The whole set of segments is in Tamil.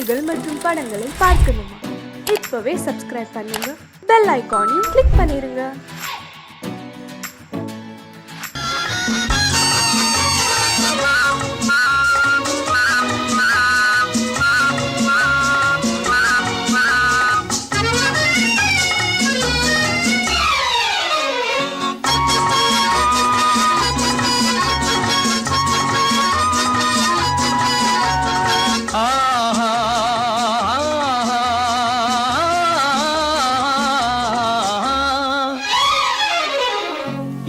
செய்திகள் மற்றும் படங்களை பார்க்கணுமா? இப்பவே சப்ஸ்கிரைப் பண்ணுங்க, பெல் ஐகானையும் கிளிக் பண்ணிருங்க.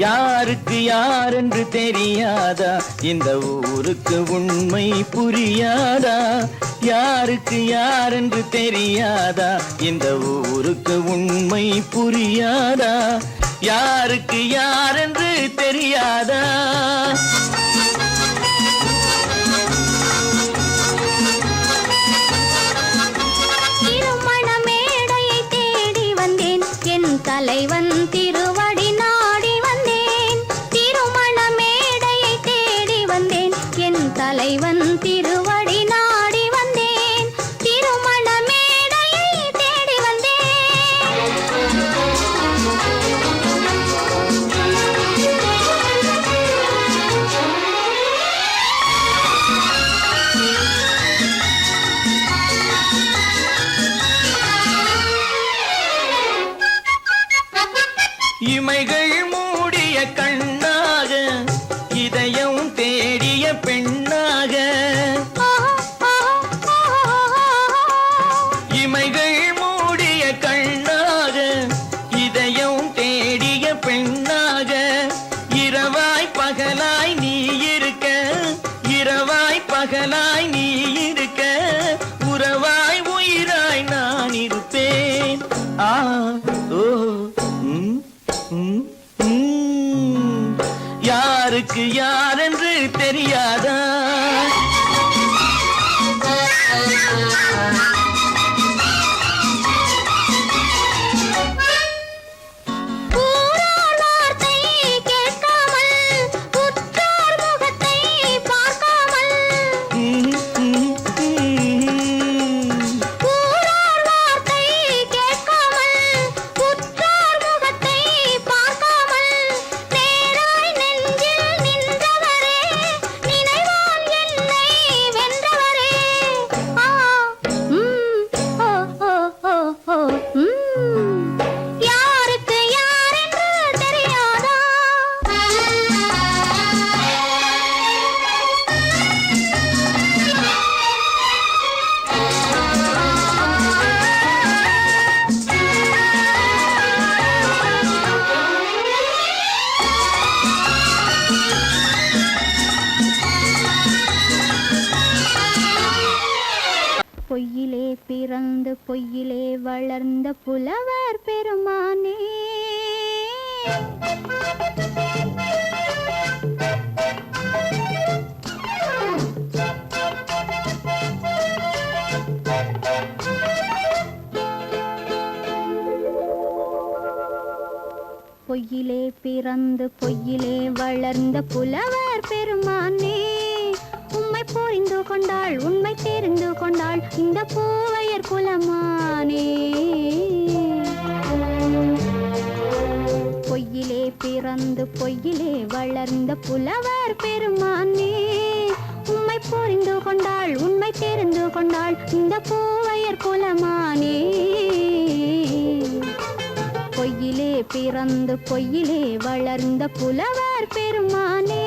யாருக்கு யாரென்று தெரியாதா? இந்த ஊருக்கு உண்மை புரியாதா? யாருக்கு யாரென்று தெரியாதா? இந்த ஊருக்கு உண்மை புரியாதா? யாருக்கு யாரென்று தெரியாதா? திருமண மேடையை தேடி வந்தேன், என் தலைவன் திருவடி நாடி வந்தேன். திருமண மேடையை தேடி வந்தேன், என் தலைவன் திருவடி நாடி வந்தேன். திருமண மேடையை தேடி இமைகள் மூடிய கண்ணாக, இதயம் தேடிய பெண்ணாக. இமைகள் மூடிய கண்ணாக, இதயம் தேடிய பெண்ணாக. இரவாய் பகலாய் நீ இருக்க, இரவாய் பகலாய் நீ இருக்க, உறவாய் உயிராய் நான் இருப்பேன். ஆ ஓ யாருக்கு யாரென்று தெரியாதா? பொய்யிலே பிறந்து பொய்யிலே வளர்ந்த புலவர் பெருமானே, பொய்யிலே பிறந்து பொய்யிலே வளர்ந்த புலவர் பெருமானே, உம்மை புரிந்து கொண்டாள் உண்மை தெரிந்து கொண்டாள் இந்த பூவையர் குலமானே. பொய்யிலே பிறந்து பொய்யிலே வளர்ந்த புலவர் பெருமானே, உம்மை புரிந்து கொண்டாள் உண்மை தெரிந்து கொண்டாள் இந்த பூவையர் குலமானே. பொய்யிலே பிறந்து பொய்யிலே வளர்ந்த புலவர் பெருமானே.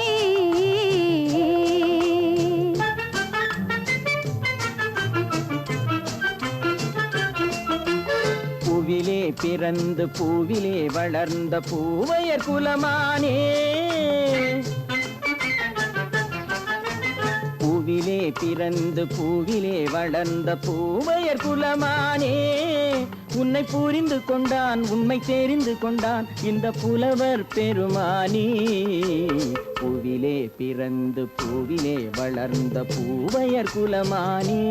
பூவிலே பிறந்து பூவிலே வளர்ந்த பூவையர் குலமானே. பூவிலே பிறந்து பூவிலே வளர்ந்த பூவையர் குலமானே, உன்னை புரிந்து கொண்டான் உண்மை தெரிந்து கொண்டான் இந்த புலவர் பெருமானே. பூவிலே பிறந்து பூவிலே வளர்ந்த பூவையர் குலமானே,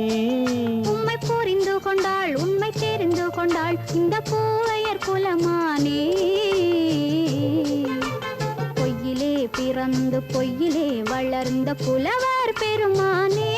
உம்மை புரிந்து கொண்டாள் உண்மை தெரிந்து கொண்டாள் இந்த பூவையர் குலமானே. பொய்யிலே பிறந்து பொய்யிலே வளர்ந்த புலவர் பெருமானே.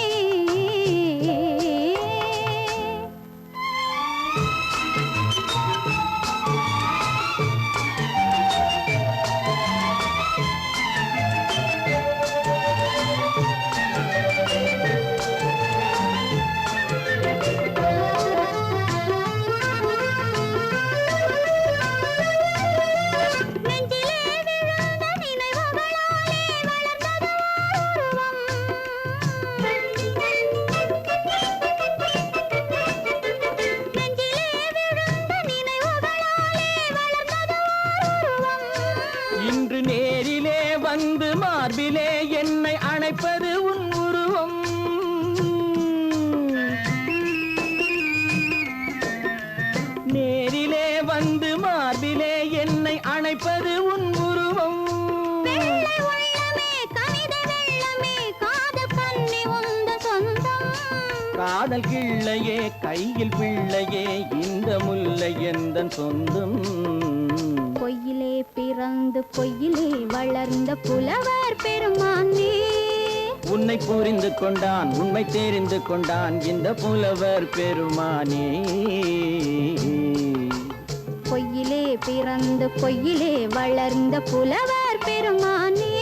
காதல் கிள்ளையே கையில் பிள்ளையே இந்த முல்லை எந்தன் சொந்தம். பொய்யிலே பிறந்து பொய்யிலே வளர்ந்த புலவர் பெருமானே. உன்னை புரிந்து கொண்டான் உண்மை தெரிந்து கொண்டான் இந்த புலவர் பெருமானே. பொய்யிலே பிறந்து பொய்யிலே வளர்ந்த புலவர் பெருமானே.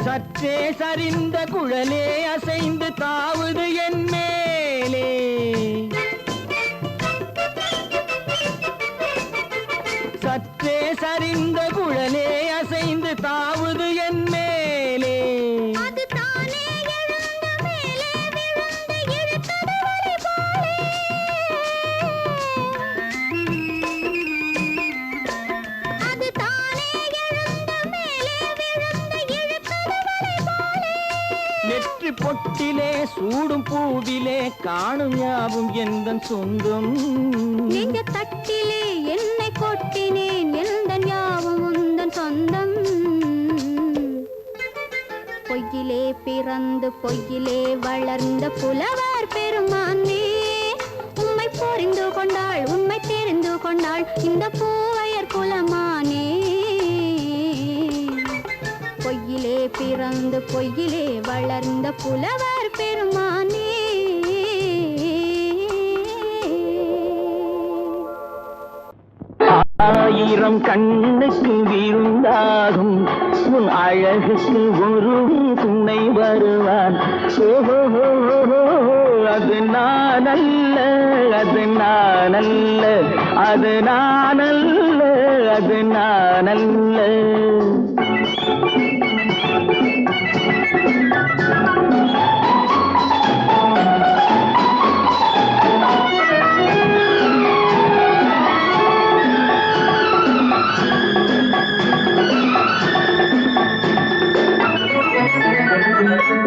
சற்றே சரிந்த குழலே அசைந்து தாவுது என் மேலே. சற்றே சரிந்த குழலே அசைந்து தாவுது என் மேலே. அது தானே எழுந்த மேலே விழுந்து இழுத்தது வழி போலே. அது தானே எழுந்த மேலே விழுந்து இழுத்தது வழி போலே. நெற்றி பொட்டிலே சூடும் பூவிலே காணும் யாவும் எந்தன் சொந்தம். நெஞ்ச தட்டிலே என்னை கொட்டினேன் எந்தன் யாவும் உந்தன் சொந்தம். பொய்யிலே பிறந்து பொய்யிலே வளர்ந்த புலவர் பெருமானே. உம்மை புரிந்து கொண்டாள் உண்மை தெரிந்து கொண்டாள் இந்த பூவையர் குலமானே. பொய்யிலே பிறந்து பொய்யிலே வளர்ந்த புலவர் பெருமானே. ஆயிரம் கண்ணுக்கு விருந்தாகும் உன் அழகுக்கு ஒரு துணை வருவான். அது நான் அல்ல அது நான் அல்ல அது நான் அல்ல அது நான் அல்ல.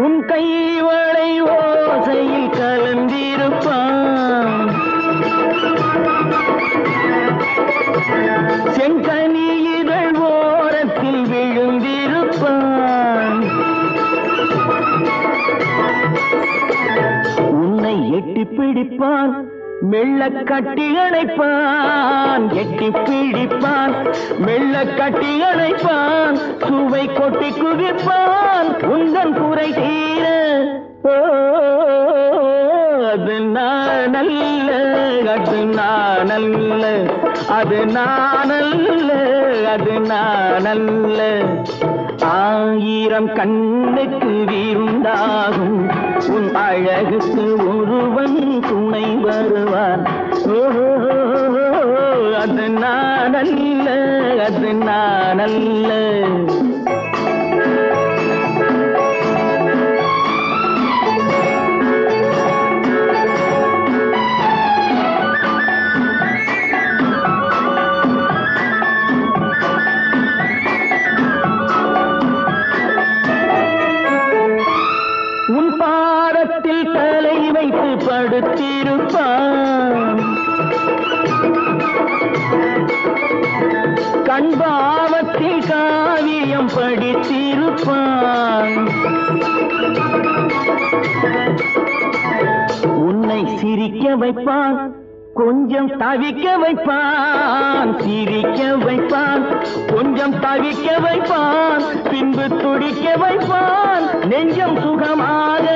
உன் கைவளை ஓசையில் கலந்திருப்பான். செங்கனி இதழ் ஓரத்தில் விழுந்திருப்பான். உன்னை எட்டி பிடிப்பான் மெல்ல கட்டி அணைப்பான். எட்டி பிடிப்பான் மெல்ல கட்டி அணைப்பான். சுவை கொட்டி குவிப்பான் உந்தன் குறை தீர. அது நான் அல்ல அது நான் அல்ல அது நான் அல்ல அது நான் அல்ல. ஆயிரம் கண்ணுக்கு விருந்தாகும் உன் அழகுக்கு ஒருவன் துணை வருவான். அது நான் அல்ல அது நான் அல்ல. உன் பாதத்தில் தலை வைத்து படுத்திருப்பான். கண்பாவத்தில் காவியம் படித்திருப்பான். உன்னை சிரிக்க வைப்பான் கொஞ்சம் தவிக்க வைப்பான். சிரிக்க வைப்பான் கொஞ்சம் தவிக்க வைப்பான். பின்பு துடிக்க வைப்பான் நெஞ்சம் சுகமாக.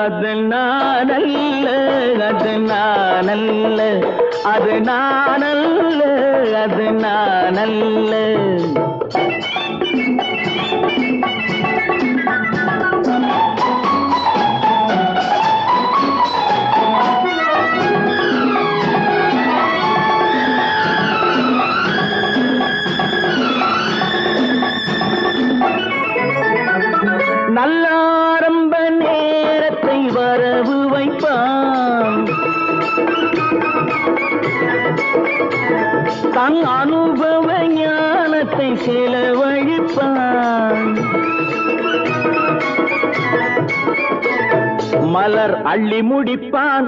அது நான் அல்ல அது நான் அல்ல அது நான் அல்ல அது நான் அல்ல. நல்ல ஆரம்ப நேரத்தை வரவு வைப்பான். தன் அனுபவ ஞானத்தை செலவழிப்பான். மலர் அள்ளி முடிப்பான்,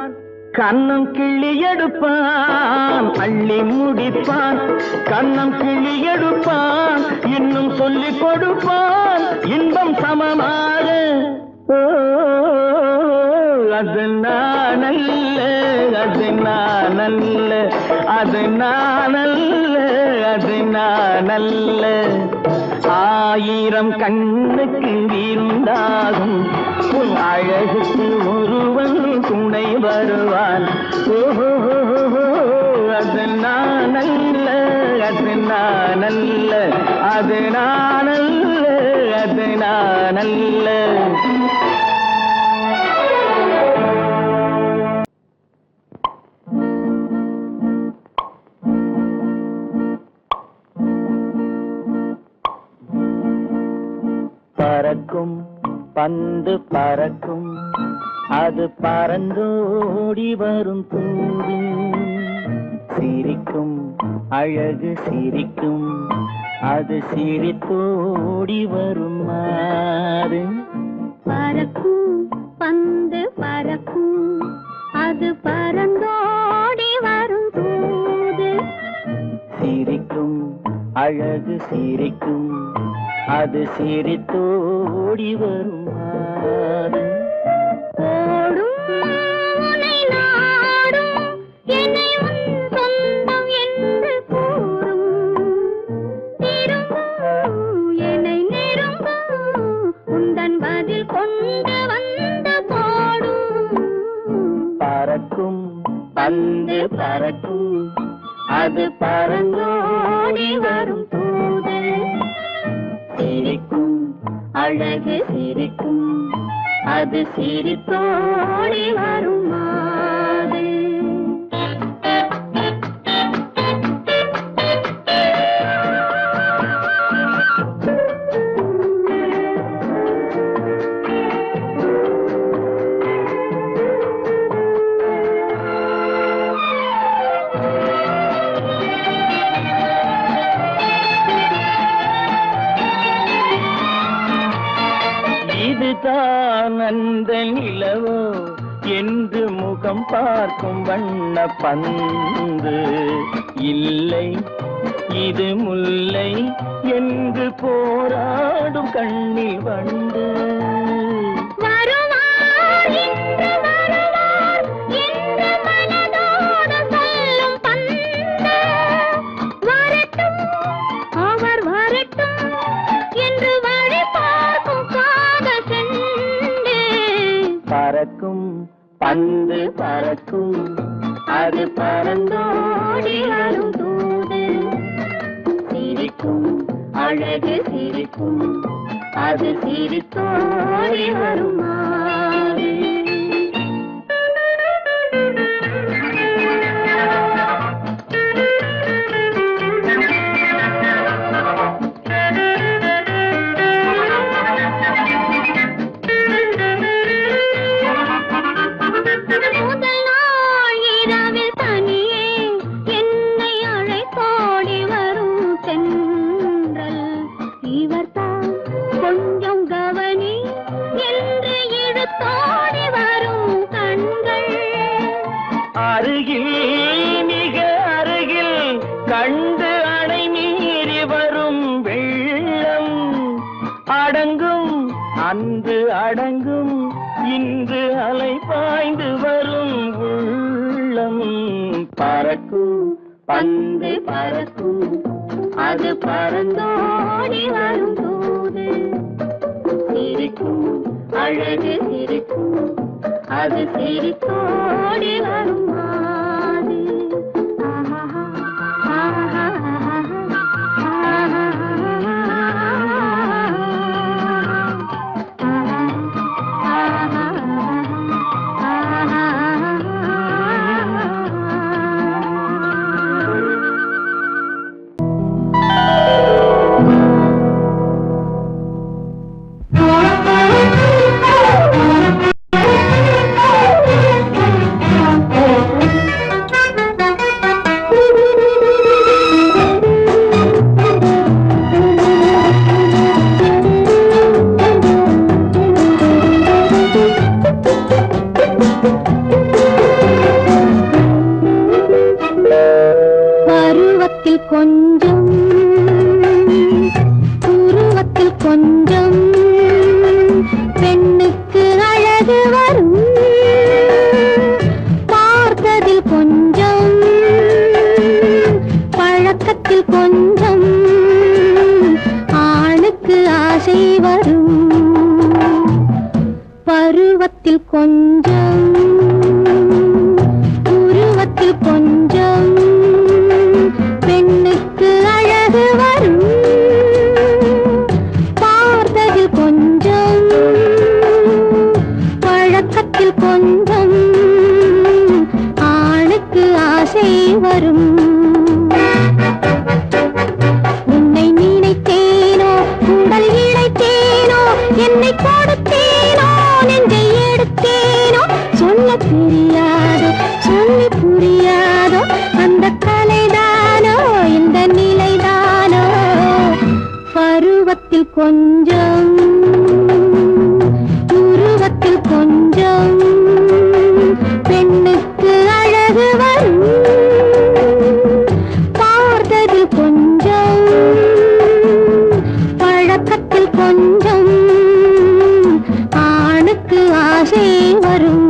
கண்ணம் கிள்ளி எடுப்பான். அள்ளி முடிப்பான், கண்ணம் கிள்ளி எடுப்பான். இன்னும் சொல்லிக் கொடுப்பான் இன்பம் சமமாக. அது நானல்ல, அது நானல்ல, அது நானல்ல, அது நானல்ல. ஆயிரம் கண்ணுக்கு இருந்தாகும் உன் அழகுக்கு ஒருவன் துணை வருவான். அது நானல்ல, அது நானல்ல, அது நானல்ல, அது நானல்ல. பறக்கும் பந்து பறக்கும், அது பறந்தோடி வரும் தூது. சிரிக்கும் அழகு சிரிக்கும், அது சிரித்தோடி வரும் மாறு. பறக்கும் பந்து பறக்கும், அது பறந்தோடி வரும் தூது. சிரிக்கும் அழகு சிரிக்கும், அது சிரித்தோடி வரும் மாறு. ஓடும் உன்னை நாடும், என்னை உன் சொந்தம் என்று கூறும். திரும்பும் என்னை நெருங்கும், உந்தன் பதில் கொண்டு வந்து போடும். பறக்கும் பந்து பறக்கும், அது பறந்தோடி வரும் தூது. சிரிக்கும் அழகு சிரிக்கும், அது சிரித்தோடி வரும் மாறு. இதுதான் அந்த நிலவோ என்று முகம் பார்க்கும் வண்ண பந்து. இல்லை இது முல்லை என்று போராடும் கண்ணில் வண்டு. வருவார் இன்று வருவார் என்று மனதோடு சொல்லும் பந்து. வரட்டும் அவர் வரட்டும் என்று வழி பார்க்கும் காதல் செண்டு. பறக்கும் பந்து பறக்கும், அது பறந்தோடி வரும் தூது. சிரிக்கும் அழகு சிரிக்கும், அது சிரித்தோடி வரும் மாறு. முதல் நாள் இரவில் தனியே என்னை அழைத்தோடி வரும் தென்றல். இவர்தான் கொஞ்சம் கவனி என்று இழுத்தோடி வரும் கண்கள். அருகில் மிக அருகில் கண்டு அணை மீறி வரும் வெள்ளம். அடங்கும் அன்று அடங்கும், இன்று அலை பாய்ந்து வரும் உள்ளம். பறக்கும் பந்து பறக்கும், அது பறந்தோடி வரும் தூது. சிரிக்கும் அழகு சிரிக்கும், அது சிரித்தோடி வரும் மாறு. ஆஹா ஆஹா உருவத்தில் கொஞ்சம் உருவத்தில் கொஞ்சம் பெண்ணுக்கு அழகு வரும் பார்த்ததில் கொஞ்சம் பழக்கத்தில் கொஞ்சம் ஆணுக்கு ஆசை வரும் பருவத்தில் கொஞ்சம் உருவத்தில் கொஞ்சம் பெண்ணுக்கு அழகு வரும் பார்த்ததில் கொஞ்சம் பழக்கத்தில் கொஞ்சம் ஆணுக்கு ஆசை வரும் உன்னை நினைத்தேனோ உடல் இழைத்தேனோ என்னை கொடுத்தேனோ நெஞ்சை எடுத்தேனோ சொல்ல தெரியாதோ சொல்லி புரியாதோ அந்த கலைதானோ இந்த நிலைதானோ பருவத்தில் கொஞ்சம் உருவத்தில் கொஞ்சம் பெண்ணுக்கு அழகு வரும் பார்த்ததில் கொஞ்சம் பழக்கத்தில் கொஞ்சம் ஆணுக்கு ஆசை வரும்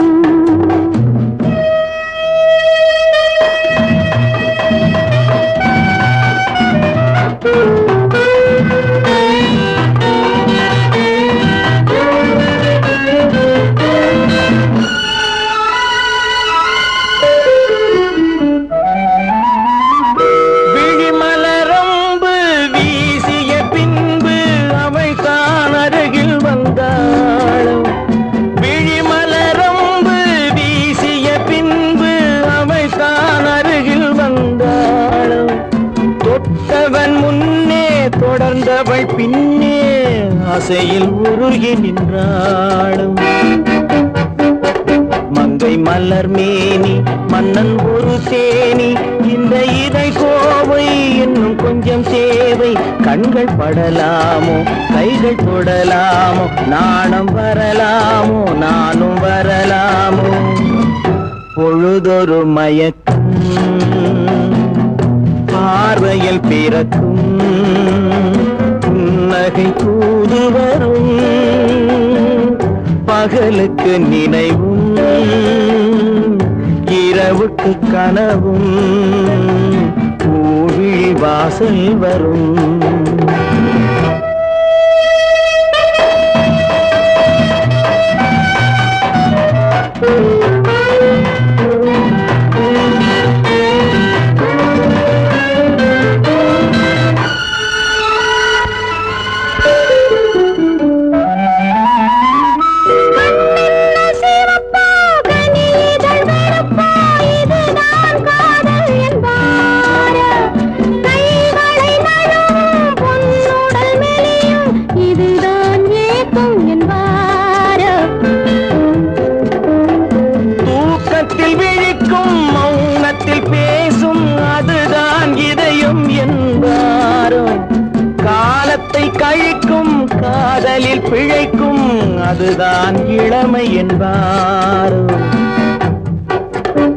விழிமலரம்பு வீசிய பின்பு அவை தான் அருகில் வந்தாளும் விழிமலரம்பு வீசிய பின்பு அவை தான் அருகில் வந்தாளும் தொட்டவன் முன்னே தொடர்ந்தவள் பின்னே ஆசையில் உருகி நின்றாளும் மங்கை மலர் மேனி மன்னன் ஒரு தேனி இந்த இதை கோவை இன்னும் கொஞ்சம் தேவை கண்கள் படலாமோ கைகள் தொடலாமோ நாணம் வரலாமோ நானும் வரலாமோ பொழுதொரு மயக்கம் பார்வையில் பிறக்கும் புன்னகை தூது வரும் பகலுக்கு நினைவும் இரவுக்கு கனவும் பூவிழி வாசல் வரும் கழிக்கும் காதலில் பிழைக்கும் அதுதான் இளமை என்பார்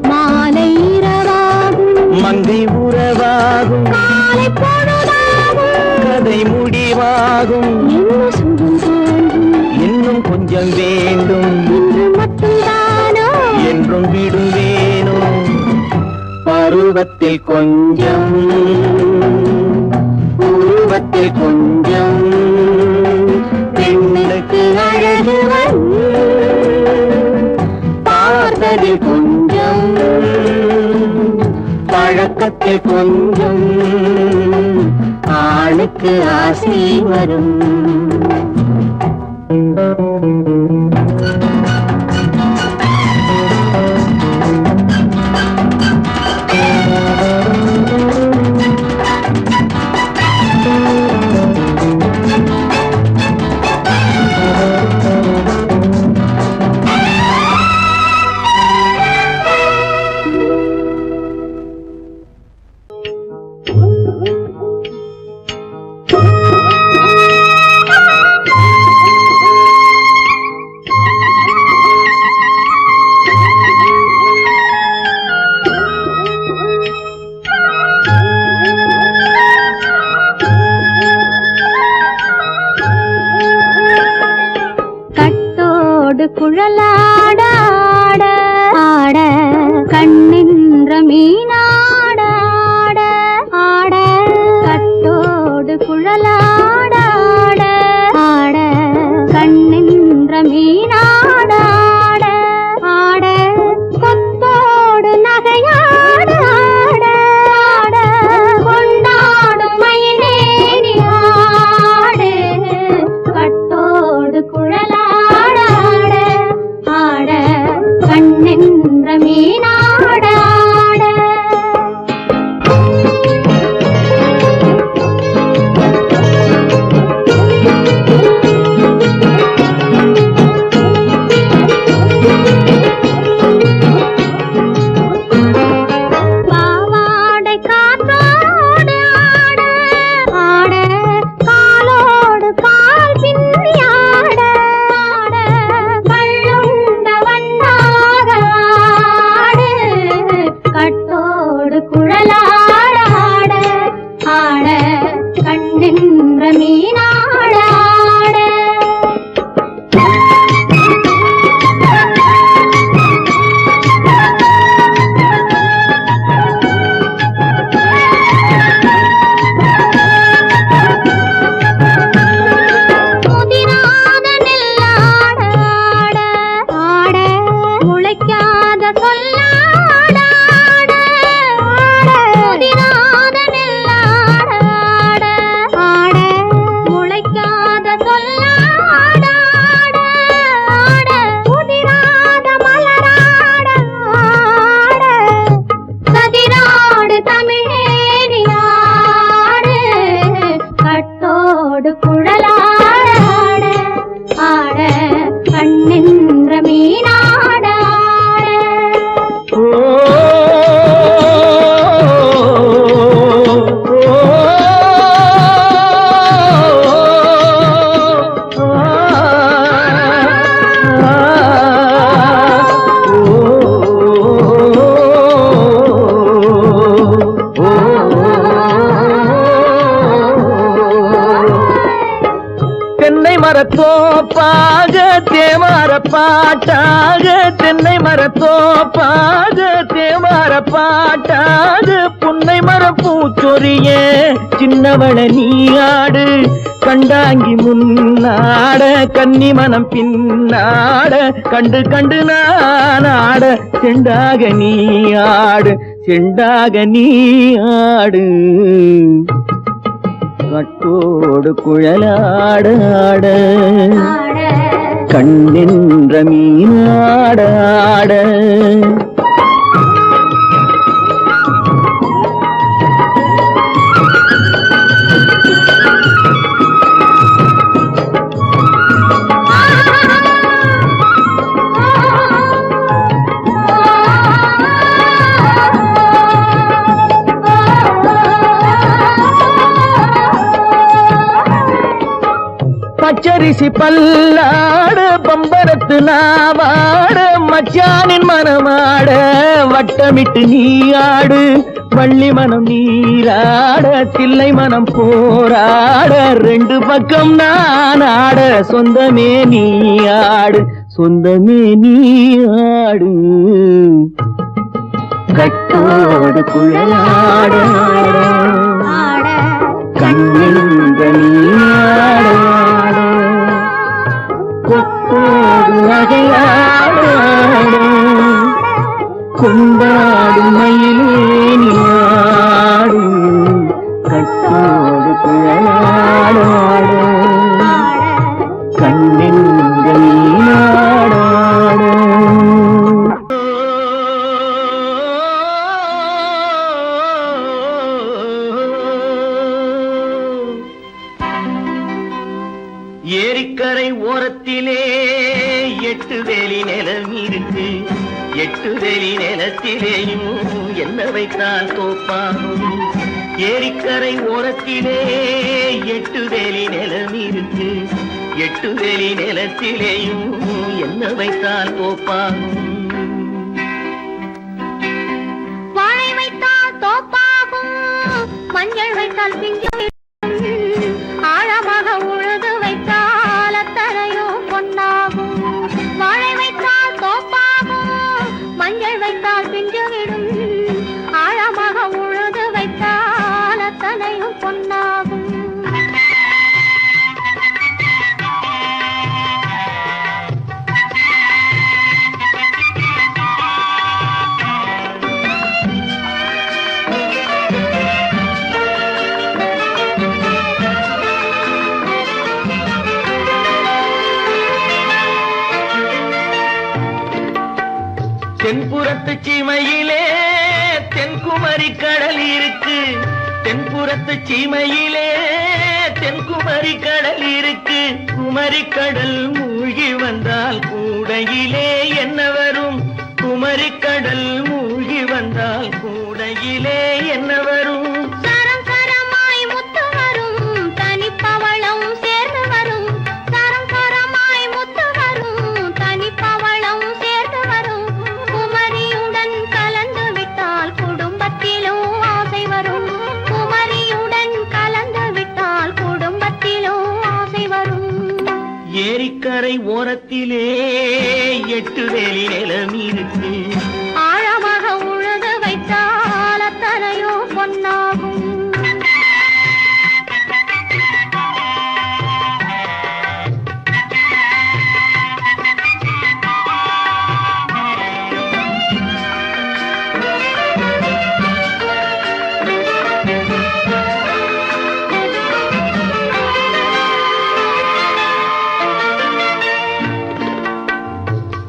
மாலை இரவாகும் மங்கை உறவாகும் காலை பொழுதாகும் கதை முடிவாகும் இன்னும் கொஞ்சம் வேண்டும் இன்று மட்டும்தானோ என்றும் விடுவேனோ பருவத்தில் கொஞ்சம் உருவத்தில் கொஞ்சம் பெண்ணுக்கு அழகு வரும் பார்த்ததில் கொஞ்சம் பழக்கத்தில் கொஞ்சம் ஆணுக்கு ஆசை வரும் குழலாட ஆட ஆட கண்ணின்ற மீனாட ஆட ஆட கட்டோடு குழலாட ஆட ஆட கண்ணின்ற மீனாட ஆட ஆட கொத்தோடு நகையாட ஆட ஆட கொண்டாடும் மயிலேறி ஆடு கட்டோடு குழலாட ஆட ஆட கண்ணென்ற மீனாட ஆட பாவாடை காற்றோடு ஆட ஆட காலோடு கால் பின்னி ஆட ஆட கள்ளுண்ட வண்ணாக ஆடு கட்டோடு குழலாட ஆட ஆட கண்ணென்ற மீனாட ஆட முதிராத நெல்லாட ஆட ஆட முளைக்காத சொல்லாட ஆட ஆட முதிராத நெல்லாட ஆட ஆட முளைக்காத சொல்லாட ஆட ஆட முதிராத மலராட ஆட சதிராடு தமிழேறி ஆடு கட்டோடு குழலாட ஆட ஆட கண்ணின்ற மீனாட ஆட தென்னை மரத்தோப்பாக தேவார பாட்டாக தென்னை மரத்தோப்பாக தேவார பாட்டாக புன்னை மரப்பூச்சொரிய சின்னவள நீயாடு கண்டாங்கி முன்னாட கன்னி மனம் பின்னாட கண்டு கண்டு நானாட செண்டாக நீயாடு செண்டாக நீயாடு கட்டோடு குழலாட ஆட ஆட கண்ணின்ற மீனாட ஆட பச்சரிசி பல்லாட பம்பரத்து நாவாட மச்சானின் மனமாட வட்டமிட்டு நீயாடு வள்ளி மனம் நீராட தில்லை மனம் போராட ரெண்டு பக்கம் நான் ஆட சொந்தமே நீயாடு சொந்தமே நீயாடு கட்டோடு குழலாட ஆட கண்ணின்ற நீயாட கொத்தோடு நகையாட கொண்டாடு மயிலேனியாடு கட்டோடு குழலாட கண்ணின்ற நீயாட ஏரிக்கரை ஓரத்திலே 8 வேலி நிலம் இருக்கு 8 வேலி நிலத்திலேயும் என்ன வைத்தால் தோப்பாகும் ஏரிக்கரை ஓரத்திலே 8 வேலி நிலம் இருக்கு 8 வேலி நிலத்திலேயும் என்ன வைத்தால் தோப்பாகும் வாழை வைத்தால் தோப்பாகும் மஞ்சள் வைத்தால் பிஞ்சு ஆழமாக உழுது வைத்தால் அத்தனையோ பொன்னாகும் வாழை தென்புறத்து சீமையிலே தென்குமரி கடல் இருக்கு. தென்புறத்து சீமையிலே தென்குமரி கடல் இருக்கு. குமரி கடல் மூழ்கி வந்தால் கூடையிலே என்ன வரும்? குமரி கடல் மூழ்கி வந்தால் கூடையிலே என்ன வரும்? சரம் சரமாய் முத்து வரும் தனிப்பவளம் சேர்ந்து வரும். சரம் சரமாய் முத்து வரும் தனிப்பவளம் சேர்ந்து வரும். குமரியுடன் கலந்து விட்டால் குடும்பத்திலும் ஆசை வரும். குமரியுடன் கலந்து விட்டால் குடும்பத்திலும் ஆசை வரும். ஏரிக்கரை ஓரத்திலே 8 வேலி நிலம் இருக்கு. ஆழமாக உழுது வைத்தால் அத்தனையோ பொன்னாகும்.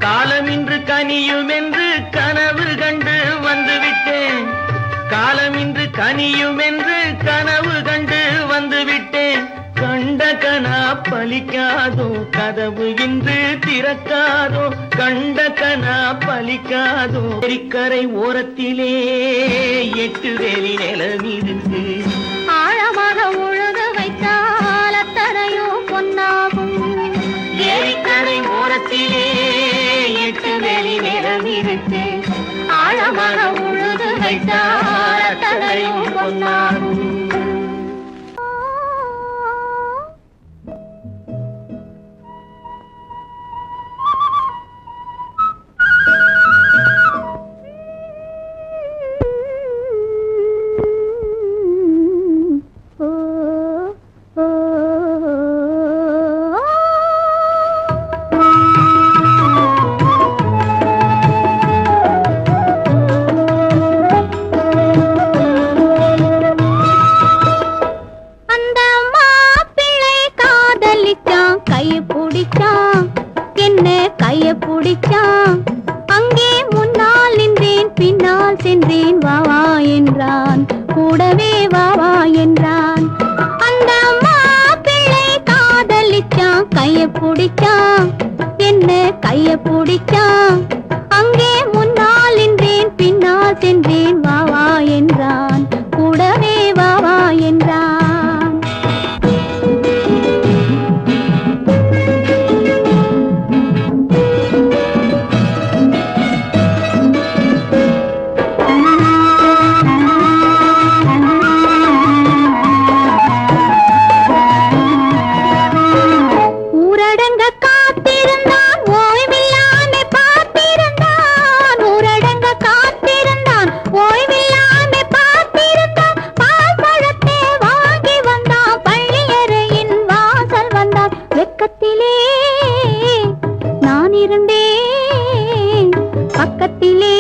காலமின்று கனியும் என்று கனவு கண்டு வந்துவிட்டேன். காலமின்று கனியும் என்று கனவு கண்டு வந்துவிட்டேன். கண்ட கனா பலிக்காதோ கதவு இன்று திறக்காதோ. கண்ட கனா பலிக்காதோ. ஏரிக்கரை ஓரத்திலே 8 வேலி நிலம் இருக்கு. ஆழமாக உழுது வைத்தால் அத்தனையோ பொன்னாகும். ஏரிக்கரை ஓரத்திலே 8 வேலி நிலம் இருக்கு. ஆழமாக உழுது வைத்தால் அத்தனையோ பொன்னாகும். அந்த மாப்பிள்ளை காதலிச்சான், கைய பிடிச்சான், என்ன கைய பிடிச்சான். அங்கே முன்னால் நின்றேன், பின்னால் சென்றேன், வா வா என்றான், கூடவே வா வா என்றான். அந்த மாப்பிள்ளை காதலிச்சான், கைய பிடிச்சான், என்ன கைய பிடிச்சான். அங்கே முன்னால் நின்றேன், பின்னால் சென்றேன், வா வா என்றான், கூடவே வா வா என்றான். ஊரடங்க காத்திருந்தான், ஓய்வில்லாமே பார்த்திருந்தான். ஊரடங்க காத்திருந்தான், ஓய்வில்லாமே பார்த்திருந்தான். பால் பழத்தை வாங்கி வந்தான், பள்ளியறையின் வாசல் வந்தான். வெக்கத்திலே நான் இருந்தேன், பக்கத்திலே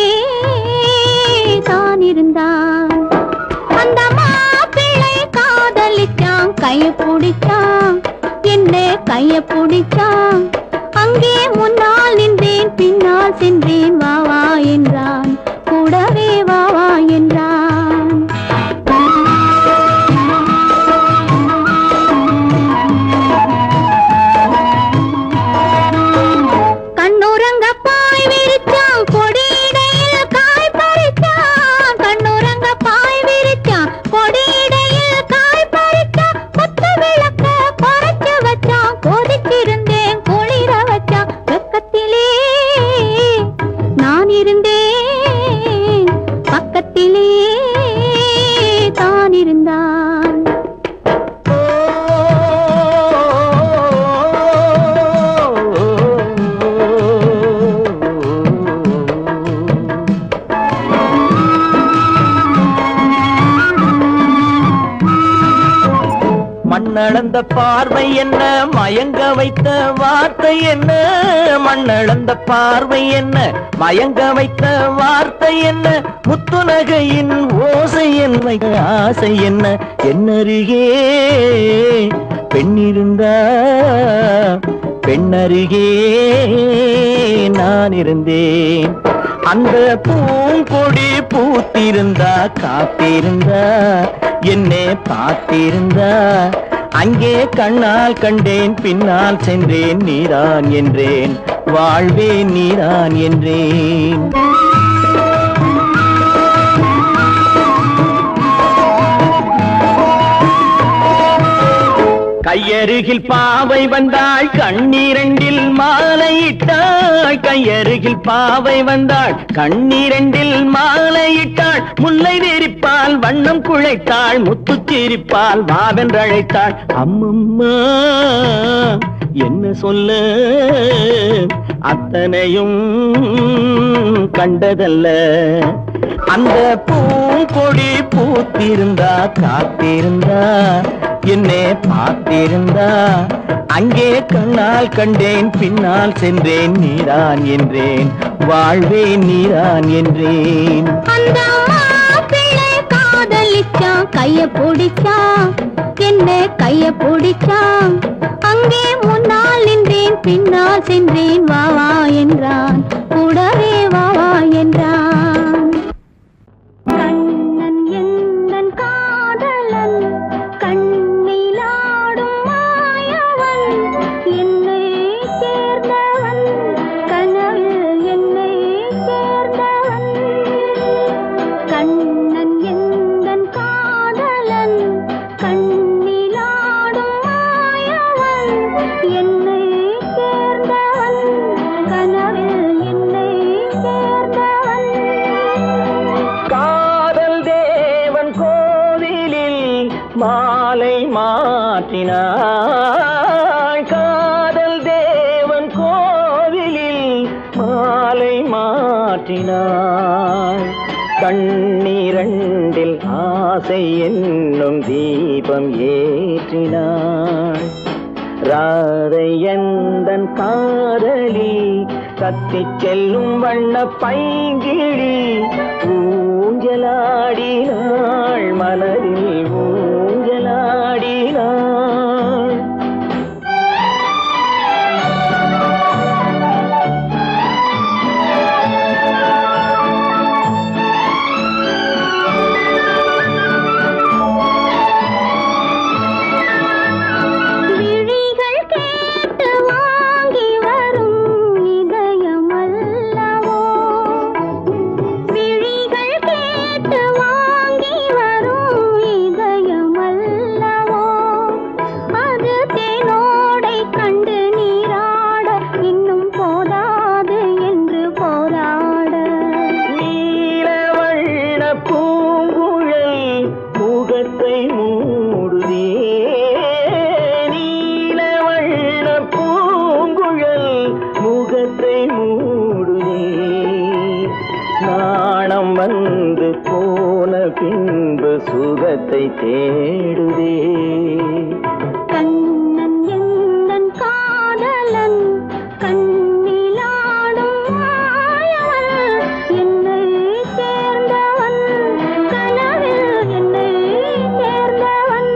தான் இருந்தான். அந்த மாப்பிள்ளை காதலிச்சான், கைய பிடிச்சான், என்ன கைய பிடிச்சான். அங்கே முன்னால் நின்றேன், பின்னால் சென்றேன், வா வா என்றான், கூடவே வா வா என்றான். கண்ணுறங்க பாய் விரிச்சான், கொடியிடையில் காய் பறிச்சான். கண்ணுறங்க பாய் விரிச்சான், கொடியிடையில் காய் பறிச்சான். கொத்து விளக்க குறைச்சு வச்சான், கொதிச்சிருந்தேன் குளிர வச்சான். வெக்கத்திலே நான் இருந்தேன், பக்கத்திலே தான் இருந்தான். மண்ணளந்த பார்வை என்ன, மயங்க வைத்த வார்த்தை என்ன? மண்ணளந்த பார்வை என்ன, மயங்க வைத்த வார்த்தை என்ன? முத்துநகையின் ஓசை என்ன, ஆசை என்ன? என்னருகே பெண்ணிருந்தா, பெண்ணருகே நான் இருந்தேன். அந்த பூங்கொடி பூத்திருந்தா காத்திருந்தா என்னை பார்த்திருந்தா அங்கே கண்ணால் கண்டேன் பின்னால் சென்றேன் நீதான் என்றேன் வாழ்வே நீதான் என்றேன். கையருகில் பாவை வந்தாள் கண்ணீரண்டில் மாலையிட்டாள். கையருகில் பாவை வந்தாள் கண்ணீரண்டில் மாலையிட்டாள். முல்லை நெறிப்பால் வண்ணம் குழைத்தாள் முத்து சிரிப்பால் வாவென்றழைத்தாள். அம்மம்மா என்ன சொல்ல அத்தனையும் கண்டதல்ல. அந்த பூங்கொடி பூத்திருந்தா காத்திருந்தா என்னை பார்த்திருந்தா அங்கே கண்ணால் கண்டேன் பின்னால் சென்றேன் நீதான் என்றேன் வாழ்வே நீதான் என்றேன். அந்த மாப்பிள்ளை காதலிச்சான் கைய பிடிச்சான் என்ன கைய பிடிச்சான். அங்கே முன்னால் நின்றேன் பின்னால் சென்றேன் வா வா என்றான் கூடவே வா வா என்றான். கண்ணன் எந்தன் காதலன் கண்ணிலாடும் மாயவன் என்னை சேர்ந்தவன் கனவில் என்னை சேர்ந்தவன். கண்ணன் எந்தன் காதலன் கண்ணிலாடும் மாயவன் என்னை சேர்ந்தவன் கனவில் என்னை சேர்ந்தவன். காதல் தேவன் கோவிலில் மாலை மாற்றினாள். காதல் தேவன் கோவிலில் மாலை மாற்றினாள். கண்ணீரண்டில் ஆசை என்னும் தீபம் ஏற்றினாள். ராதை எந்தன் காதலி கத்திச் செல்லும் வண்ண பைங்கிழி ஊஞ்சலாடினாள் மலரில் ஊஞ்சலாடினாள். விழிகள் கேட்டு வாங்கி வரும் இதயம் அல்லவோ. விழிகள் கேட்டு வாங்கி வரும் இதயம் அல்லவோ. அது தேனோடை கண்டு நீராட இன்னும் போதாது என்று போராட. நீலவண்ண பூங்குழல் முகத்தை மூடுதே. நீலவண்ண பூங்குழல் முகத்தை மூடுதே. நாணம் வந்து போன பின்பு சுகத்தை தேடுதே. கண்ணன் எந்தன் காதலன் கண்ணிலாடும் மாயவன் என்னை சேர்ந்தவன் கனவில் என்னை சேர்ந்தவன்.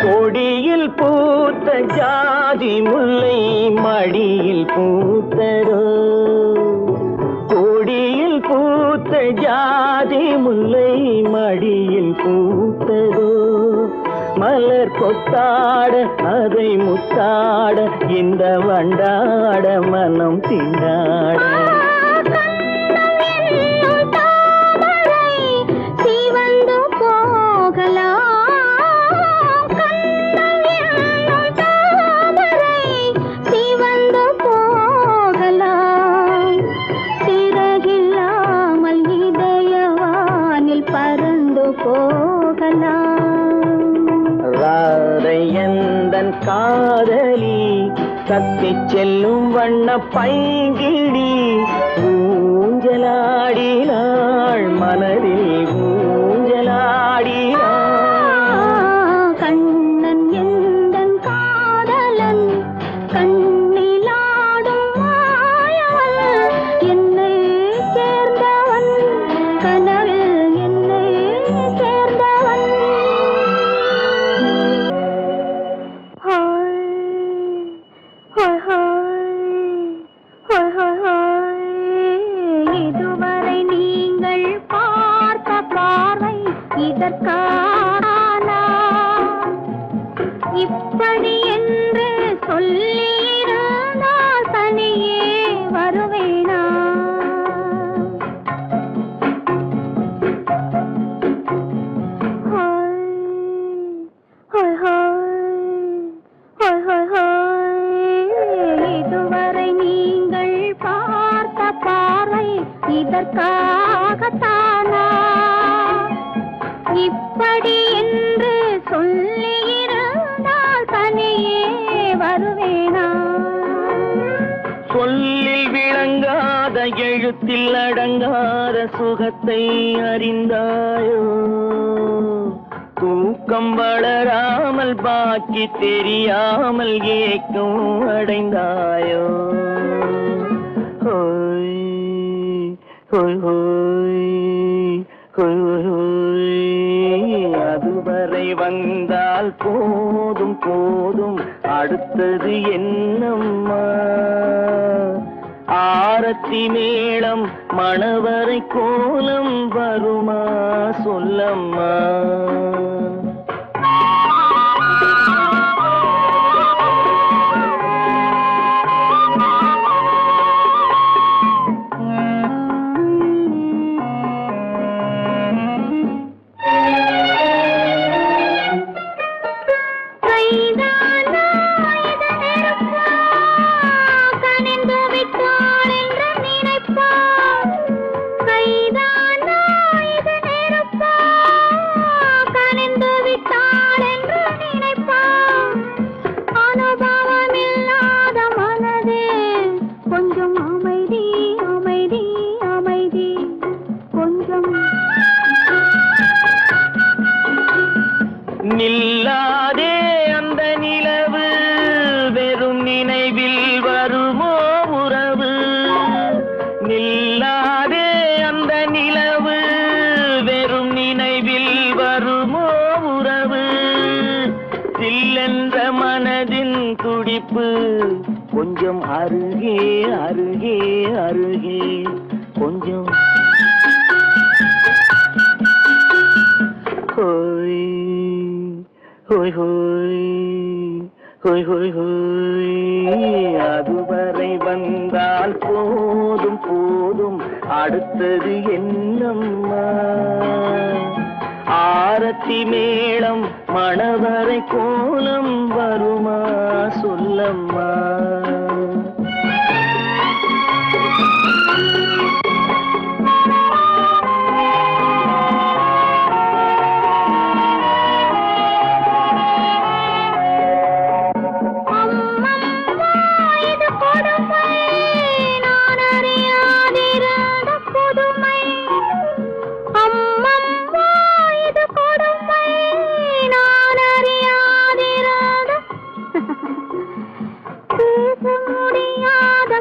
கொடியில் பூத்த ஜாதி முல்லை மடியில் பூத்ததோ. கொடியில் பூத்த ஜாதி முல்லை மடியில் பூத்ததோ. மலர் கொத்தாட அதை முத்தாட இந்த வண்டாட மனம் திண்டாட. சிவந்து போகலாம் கண்ணன் என்னும் தாமரை சிவந்து போகலாம். சிறகில்லாமல் இதயவானில் பறந்து போகலாம். ராதை எந்தன் காதலி கத்திச் செல்லும் வண்ண பைங்கிழி ஊஞ்சலாடினாள் மலரில் ஊஞ்சலாடினாள். கண்ணன் எந்தன் காதலன் கண்ணிலாடும் மாயவன் என்னை எழுத்தில் அடங்காத சுகத்தை அறிந்தாயோ தூக்கம் வளராமல் பாக்கி தெரியாமல் ஏக்கம் அடைந்தாயோ ஹோய் ஹோய் ஹோய் ஹோய் ஹோய் அதுவரை வந்தால் போதும் போதும் அடுத்தது என்னம்மா ஆரத்தி மேளம் மணவரை கோலம் வருமா சொல்லம்மா நில்லாதே அந்த நிலவு வெறும் நினைவில் வருமோ உறவு நில்லாதே அந்த நிலவு வெறும் நினைவில் வருமோ உறவு சில்லென்ற மனதின் துடிப்பு கொஞ்சம் அருகே அருகே அருகே கொஞ்சம் ஹோய் ஹோய் ஹோய் ஹோய் ஹோய் ஹோய் அதுவரை வந்தால் போதும் போதும் அடுத்தது என்னம்மா ஆரத்தி மேளம் மணவரை கோலம் வருமா சொல்லம்மா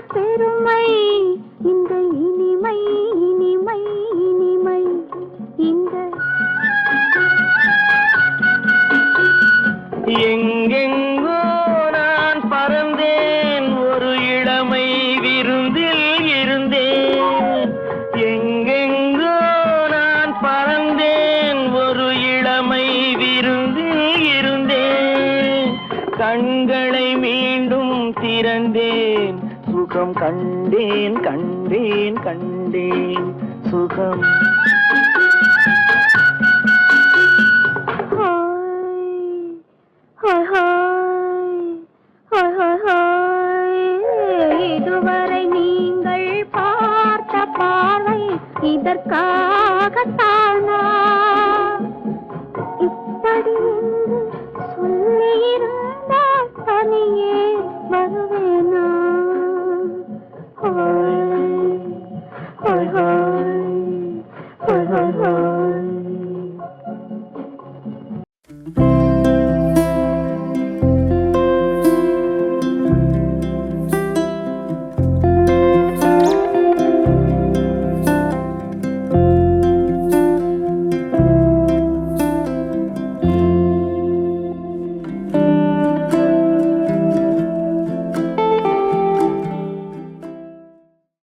பெருமை இந்த இனிமை இனிமை இனிமை இந்த எங்கெங்கோ நான் பறந்தேன் ஒரு இளமை விருந்தில் இருந்தேன் எங்கெங்கோ நான் பறந்தேன் ஒரு இளமை விருந்தில் இருந்தேன் கண்களை மீண்டும் திறந்தேன் சுகம் கண்டேன் கண்டேன் கண்டேன் சுகம் இதுவரை நீங்கள் பார்த்த பார்வை இதற்காகத்தானா இப்படி